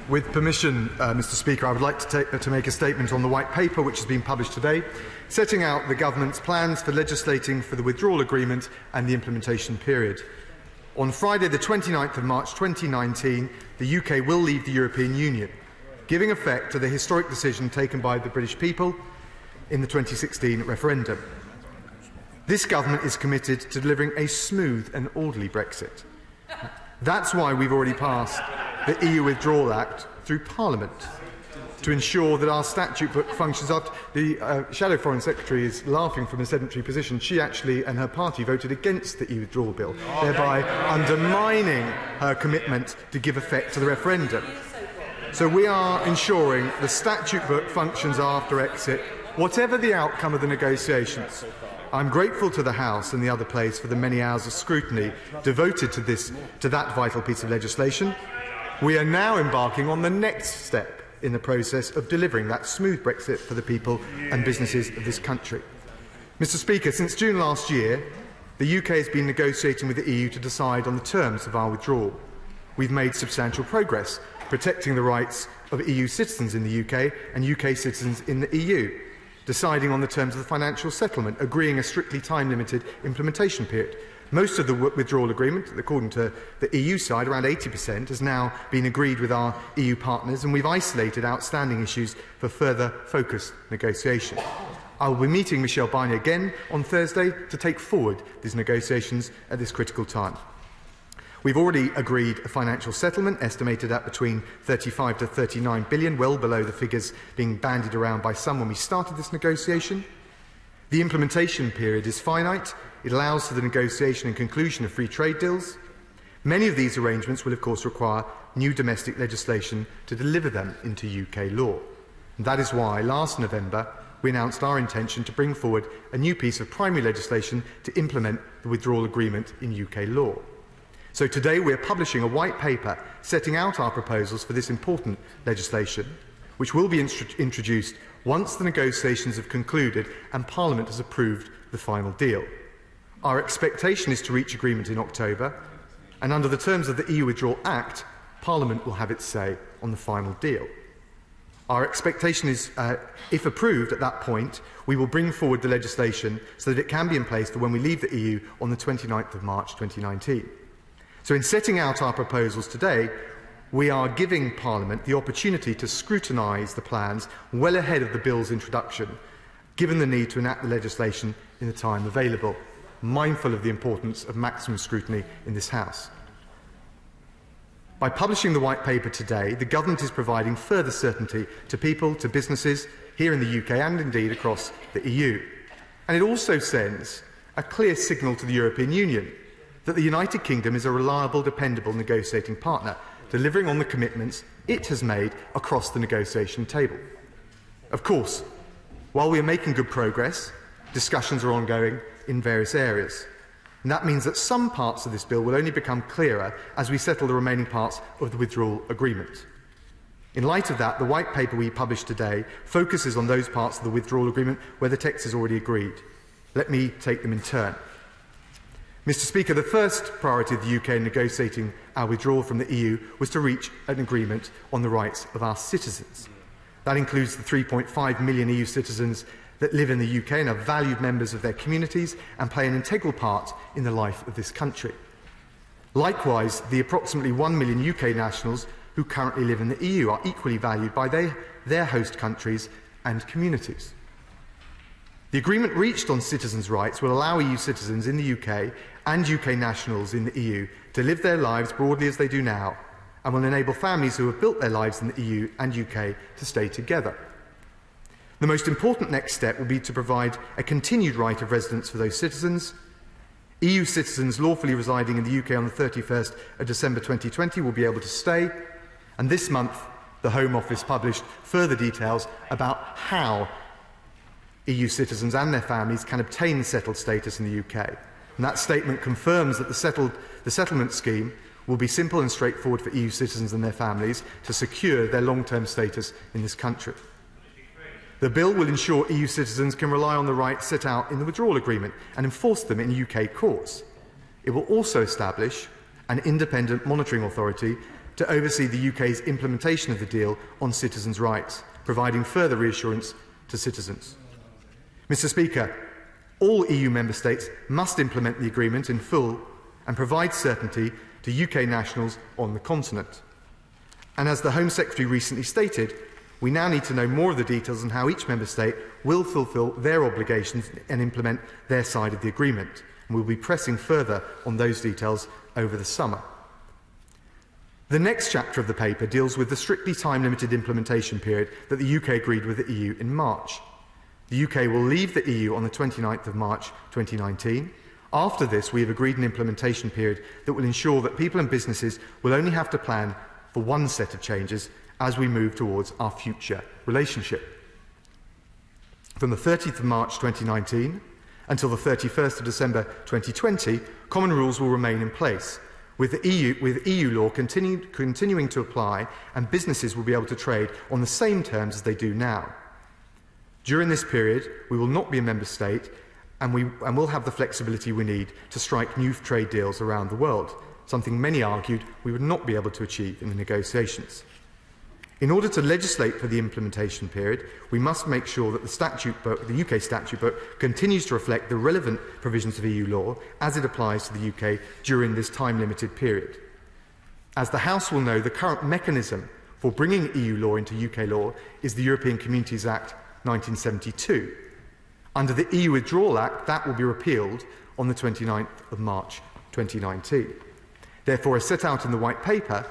With permission, Mr. Speaker, I would like to make a statement on the White Paper which has been published today, setting out the Government's plans for legislating for the withdrawal agreement and the implementation period. On Friday, the 29th of March 2019, the UK will leave the European Union, giving effect to the historic decision taken by the British people in the 2016 referendum. This Government is committed to delivering a smooth and orderly Brexit. That's why we've already passed the EU Withdrawal Act through Parliament, to ensure that our statute book functions up. The Shadow Foreign Secretary is laughing from a sedentary position. She actually and her party voted against the EU Withdrawal Bill, thereby undermining her commitment to give effect to the referendum. So we are ensuring the statute book functions after exit, whatever the outcome of the negotiations. I'm grateful to the House and the other place for the many hours of scrutiny devoted to that vital piece of legislation. We are now embarking on the next step in the process of delivering that smooth Brexit for the people and businesses of this country. Mr. Speaker, since June last year, the UK has been negotiating with the EU to decide on the terms of our withdrawal. We've made substantial progress protecting the rights of EU citizens in the UK and UK citizens in the EU, deciding on the terms of the financial settlement, agreeing a strictly time-limited implementation period. Most of the withdrawal agreement, according to the EU side, around 80%, has now been agreed with our EU partners, and we've isolated outstanding issues for further focused negotiation. I will be meeting Michel Barnier again on Thursday to take forward these negotiations at this critical time. We've already agreed a financial settlement estimated at between 35 to 39 billion, well below the figures being bandied around by some when we started this negotiation. The implementation period is finite. It allows for the negotiation and conclusion of free trade deals. Many of these arrangements will, of course, require new domestic legislation to deliver them into UK law. And that is why, last November, we announced our intention to bring forward a new piece of primary legislation to implement the withdrawal agreement in UK law. So today we are publishing a white paper setting out our proposals for this important legislation, which will be introduced once the negotiations have concluded and Parliament has approved the final deal. Our expectation is to reach agreement in October, and under the terms of the EU Withdrawal Act, Parliament will have its say on the final deal. Our expectation is, if approved at that point, we will bring forward the legislation so that it can be in place for when we leave the EU on the 29th of March 2019. So in setting out our proposals today, we are giving Parliament the opportunity to scrutinise the plans well ahead of the bill's introduction, given the need to enact the legislation in the time available, mindful of the importance of maximum scrutiny in this House. By publishing the White Paper today, the Government is providing further certainty to people, to businesses here in the UK and indeed across the EU. And it also sends a clear signal to the European Union that the United Kingdom is a reliable, dependable negotiating partner, delivering on the commitments it has made across the negotiation table. Of course, while we are making good progress, discussions are ongoing in various areas. And that means that some parts of this bill will only become clearer as we settle the remaining parts of the withdrawal agreement. In light of that, the White Paper we published today focuses on those parts of the withdrawal agreement where the text is already agreed. Let me take them in turn. Mr. Speaker, the first priority of the UK in negotiating our withdrawal from the EU was to reach an agreement on the rights of our citizens. That includes the 3.5 million EU citizens that live in the UK and are valued members of their communities and play an integral part in the life of this country. Likewise, the approximately 1 million UK nationals who currently live in the EU are equally valued by their host countries and communities. The agreement reached on citizens' rights will allow EU citizens in the UK and UK nationals in the EU to live their lives broadly as they do now, and will enable families who have built their lives in the EU and UK to stay together. The most important next step will be to provide a continued right of residence for those citizens. EU citizens lawfully residing in the UK on the 31st of December 2020 will be able to stay, and this month the Home Office published further details about how EU citizens and their families can obtain settled status in the UK. And that statement confirms that the settlement scheme will be simple and straightforward for EU citizens and their families to secure their long-term status in this country. The bill will ensure EU citizens can rely on the rights set out in the withdrawal agreement and enforce them in UK courts. It will also establish an independent monitoring authority to oversee the UK's implementation of the deal on citizens' rights, providing further reassurance to citizens. Mr. Speaker, all EU member states must implement the agreement in full and provide certainty to UK nationals on the continent. And as the Home Secretary recently stated, we now need to know more of the details on how each member state will fulfil their obligations and implement their side of the agreement. And we'll be pressing further on those details over the summer. The next chapter of the paper deals with the strictly time-limited implementation period that the UK agreed with the EU in March. The UK will leave the EU on the 29th of March 2019. After this, we have agreed an implementation period that will ensure that people and businesses will only have to plan for one set of changes as we move towards our future relationship. From the 30th of March 2019 until the 31st of December 2020, common rules will remain in place, with EU law continuing to apply, and businesses will be able to trade on the same terms as they do now. During this period, we will not be a member state, and will have the flexibility we need to strike new trade deals around the world, something many argued we would not be able to achieve in the negotiations. In order to legislate for the implementation period, we must make sure that the UK statute book continues to reflect the relevant provisions of EU law as it applies to the UK during this time-limited period. As the House will know, the current mechanism for bringing EU law into UK law is the European Communities Act 1972. Under the EU Withdrawal Act, that will be repealed on the 29th of March 2019. Therefore, as set out in the White Paper,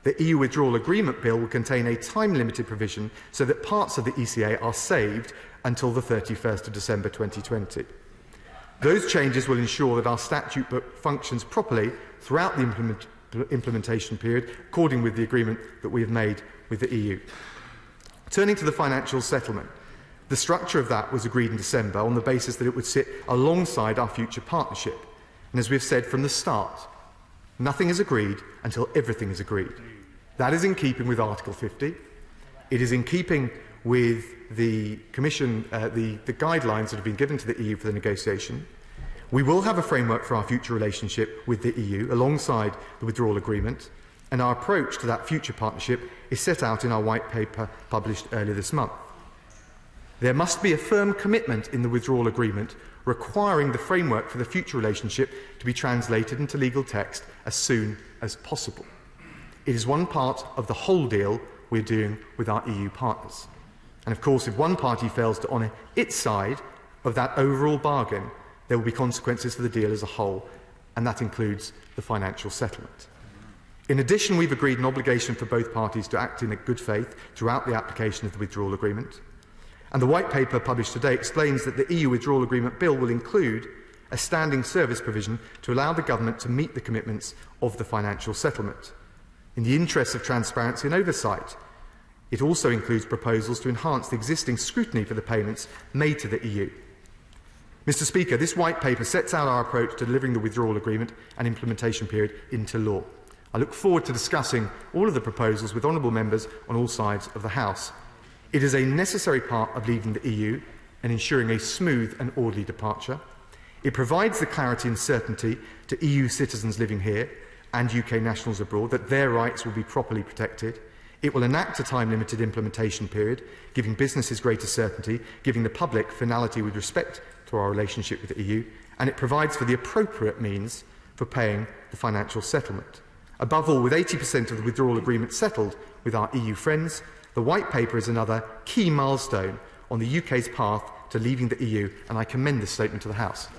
the EU Withdrawal Agreement Bill will contain a time-limited provision so that parts of the ECA are saved until the 31st of December 2020. Those changes will ensure that our statute book functions properly throughout the implementation period, according with the agreement that we have made with the EU. Turning to the financial settlement, the structure of that was agreed in December on the basis that it would sit alongside our future partnership. And as we have said from the start, nothing is agreed until everything is agreed. That is in keeping with Article 50. It is in keeping with the Commission, the guidelines that have been given to the EU for the negotiation. We will have a framework for our future relationship with the EU alongside the withdrawal agreement, and our approach to that future partnership is set out in our White Paper published earlier this month. There must be a firm commitment in the withdrawal agreement requiring the framework for the future relationship to be translated into legal text as soon as possible. It is one part of the whole deal we're doing with our EU partners. And of course, if one party fails to honour its side of that overall bargain, there will be consequences for the deal as a whole, and that includes the financial settlement. In addition, we've agreed an obligation for both parties to act in good faith throughout the application of the withdrawal agreement. And the White Paper published today explains that the EU Withdrawal Agreement Bill will include a standing service provision to allow the government to meet the commitments of the financial settlement. In the interests of transparency and oversight, it also includes proposals to enhance the existing scrutiny for the payments made to the EU. Mr. Speaker, this White Paper sets out our approach to delivering the withdrawal agreement and implementation period into law. I look forward to discussing all of the proposals with honourable members on all sides of the House. It is a necessary part of leaving the EU and ensuring a smooth and orderly departure. It provides the clarity and certainty to EU citizens living here and UK nationals abroad that their rights will be properly protected. It will enact a time-limited implementation period, giving businesses greater certainty, giving the public finality with respect to our relationship with the EU, and it provides for the appropriate means for paying the financial settlement. Above all, with 80% of the withdrawal agreement settled with our EU friends, the White Paper is another key milestone on the UK's path to leaving the EU, and I commend this statement to the House.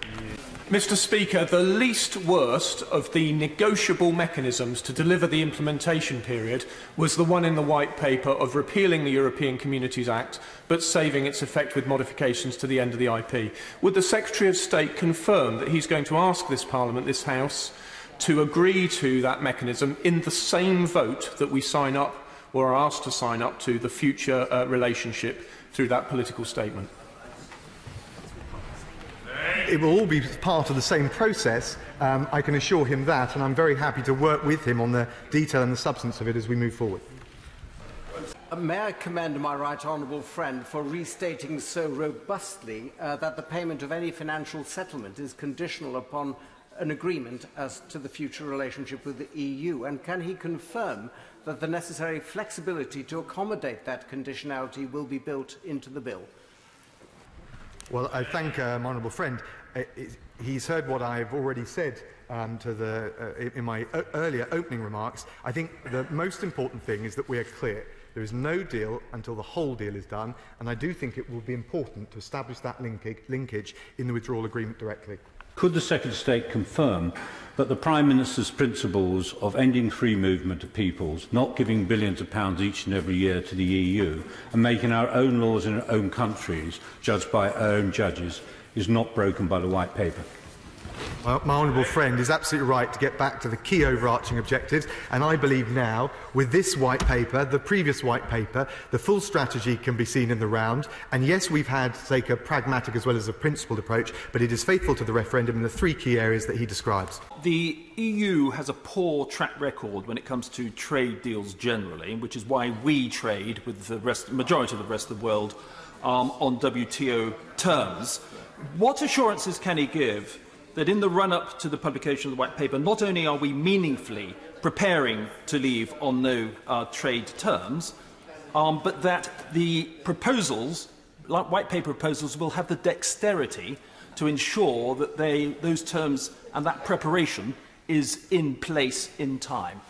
Mr. Speaker, the least worst of the negotiable mechanisms to deliver the implementation period was the one in the White Paper of repealing the European Communities Act but saving its effect with modifications to the end of the IP. Would the Secretary of State confirm that he's going to ask this Parliament, this House, to agree to that mechanism in the same vote that we sign up or are asked to sign up to the future relationship through that political statement? It will all be part of the same process. I can assure him that, and I'm very happy to work with him on the detail and the substance of it as we move forward. May I commend my right honourable friend for restating so robustly that the payment of any financial settlement is conditional upon an agreement as to the future relationship with the EU? And can he confirm that the necessary flexibility to accommodate that conditionality will be built into the bill? Well, I thank my honourable friend. He's heard what I've already said in my earlier opening remarks. I think the most important thing is that we are clear. There is no deal until the whole deal is done, and I do think it will be important to establish that linkage in the withdrawal agreement directly. Could the Secretary of State confirm that the Prime Minister's principles of ending free movement of peoples, not giving billions of pounds each and every year to the EU, and making our own laws in our own countries, judged by our own judges, is not broken by the White Paper? Well, my honourable friend is absolutely right to get back to the key overarching objectives, and I believe now, with this White Paper, the previous White Paper, the full strategy can be seen in the round. And yes, we've had to take a pragmatic as well as a principled approach, but it is faithful to the referendum in the three key areas that he describes. The EU has a poor track record when it comes to trade deals generally, which is why we trade with the majority of the rest of the world on WTO terms. What assurances can he give that in the run-up to the publication of the White Paper, not only are we meaningfully preparing to leave on no trade terms, but that the proposals, like White Paper proposals, will have the dexterity to ensure that those terms and that preparation is in place in time?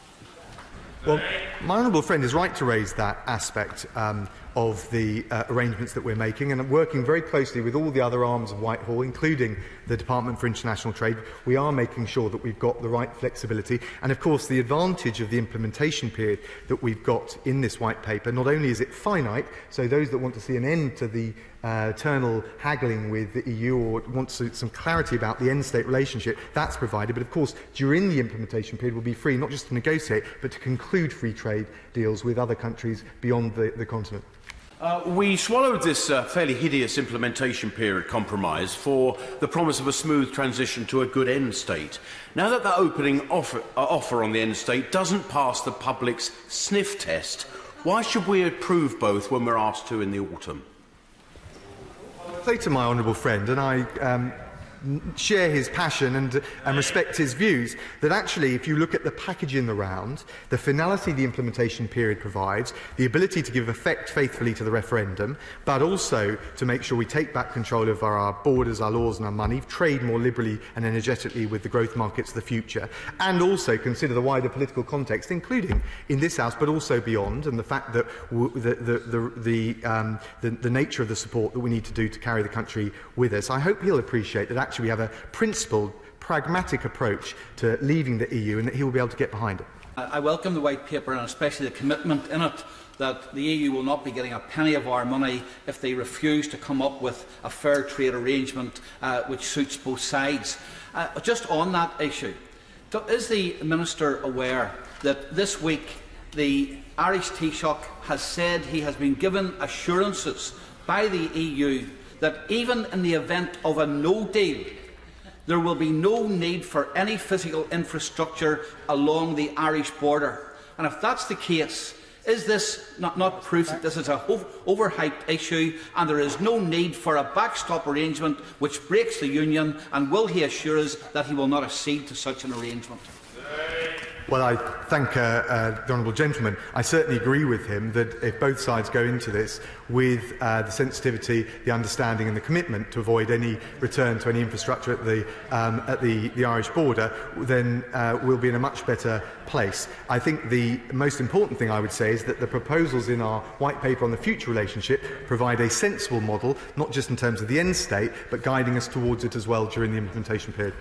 Well, my honourable friend is right to raise that aspect of the arrangements that we're making, and working very closely with all the other arms of Whitehall, including the Department for International Trade. We are making sure that we've got the right flexibility, and of course the advantage of the implementation period that we've got in this White Paper, not only is it finite, so those that want to see an end to the eternal haggling with the EU or want some clarity about the end-state relationship, that's provided, but of course during the implementation period we'll be free not just to negotiate but to conclude free trade deals with other countries beyond the continent. We swallowed this fairly hideous implementation period compromise for the promise of a smooth transition to a good end state. Now that the opening offer on the end state doesn't pass the public's sniff test, why should we approve both when we're asked to in the autumn? I'll say to my honourable friend, and I share his passion and respect his views, that actually if you look at the package in the round, the finality the implementation period provides, the ability to give effect faithfully to the referendum, but also to make sure we take back control of our borders, our laws and our money, trade more liberally and energetically with the growth markets of the future, and also consider the wider political context, including in this House but also beyond, and the fact that the nature of the support that we need to do to carry the country with us. I hope he'll appreciate that actually we have a principled, pragmatic approach to leaving the EU and that he will be able to get behind it. I welcome the White Paper and especially the commitment in it that the EU will not be getting a penny of our money if they refuse to come up with a fair trade arrangement which suits both sides. Just on that issue, is the Minister aware that this week the Irish Taoiseach has said he has been given assurances by the EU that even in the event of a no deal, there will be no need for any physical infrastructure along the Irish border? And if that's the case, is this not proof that this is an overhyped issue and there is no need for a backstop arrangement which breaks the union, and will he assure us that he will not accede to such an arrangement? Well, I thank the honourable gentleman. I certainly agree with him that if both sides go into this with the sensitivity, the understanding and the commitment to avoid any return to any infrastructure at the Irish border, then we'll be in a much better place. I think the most important thing I would say is that the proposals in our White Paper on the future relationship provide a sensible model, not just in terms of the end state, but guiding us towards it as well during the implementation period.